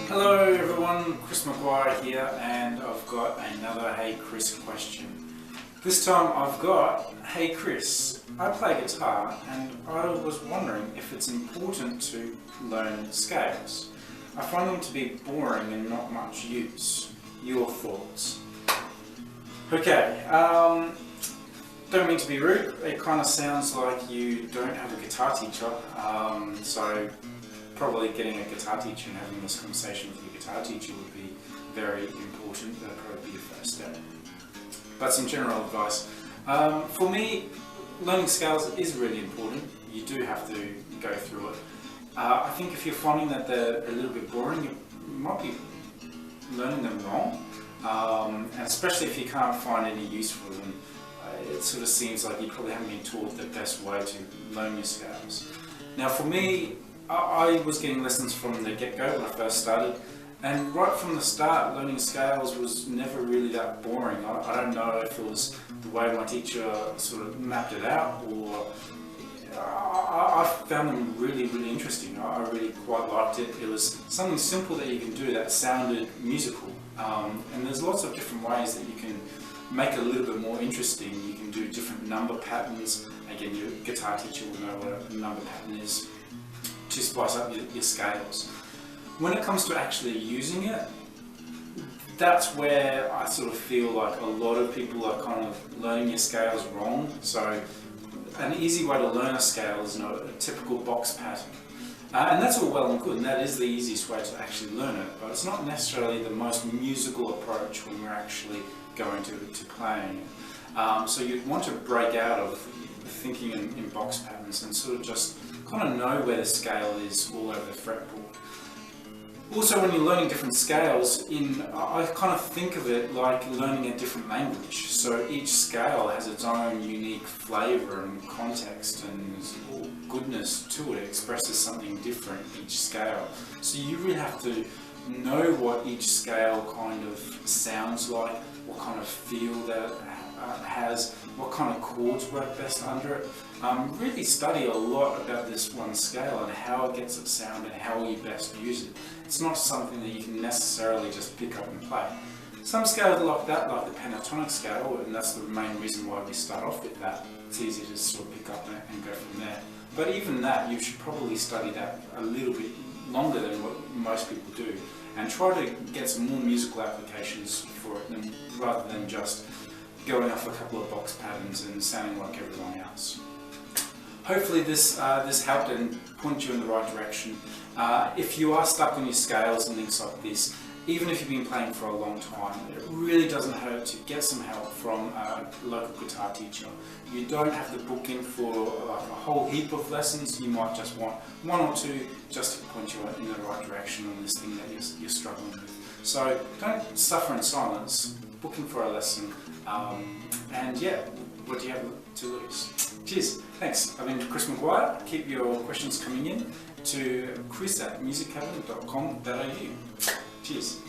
Hello everyone, Chris McGuire here, and I've got another Hey Chris question. This time I've got, hey Chris, I play guitar and I was wondering if it's important to learn scales. I find them to be boring and not much use. Your thoughts? Okay, don't mean to be rude, it kind of sounds like you don't have a guitar teacher, so probably getting a guitar teacher and having this conversation with your guitar teacher would be very important. That would probably be your first step. But some general advice. For me, learning scales is really important. You do have to go through it. I think if you're finding that they're a little bit boring, you might be learning them wrong. And especially if you can't find any use for them, it sort of seems like you probably haven't been taught the best way to learn your scales. Now for me, I was getting lessons from the get-go when I first started, and right from the start learning scales was never really that boring. I don't know if it was the way my teacher sort of mapped it out, or I found them really interesting. I really quite liked it. It was something simple that you can do that sounded musical, and there's lots of different ways that you can make it a little bit more interesting. You can do different number patterns. Again, your guitar teacher will know what a number pattern is, to spice up your scales. When it comes to actually using it, that's where I sort of feel like a lot of people are kind of learning your scales wrong. So an easy way to learn a scale is a typical box pattern. And that's all well and good, and that is the easiest way to actually learn it, but it's not necessarily the most musical approach when we're actually going to playing it. So you'd want to break out of thinking in box patterns and sort of just kind of know where the scale is all over the fretboard. Also, when you're learning different scales, I kind of think of it like learning a different language. So each scale has its own unique flavour and context and goodness to it. It expresses something different each scale. So you really have to know what each scale kind of sounds like, what kind of feel that it has, what kind of chords work best under it. Really study a lot about this one scale and how it gets its sound and how you best use it. It's not something that you can necessarily just pick up and play. Some scales are like that, like the pentatonic scale, and that's the main reason why we start off with that. It's easy to sort of pick up and go from there. But even that, you should probably study that a little bit longer than what most people do, and try to get some more musical applications for it, rather than just going off a couple of box patterns and sounding like everyone else. Hopefully this helped and pointed you in the right direction. If you are stuck on your scales and things like this, even if you've been playing for a long time, it really doesn't hurt to get some help from a local guitar teacher. You don't have to book in for like a whole heap of lessons. You might just want one or two just to point you in the right direction on this thing that you're struggling with. So don't suffer in silence. Book in for a lesson, and yeah, what do you have to lose? Cheers, thanks. I've been Chris McGuire. Keep your questions coming in to chris@musiccavern.com.au. Cheers.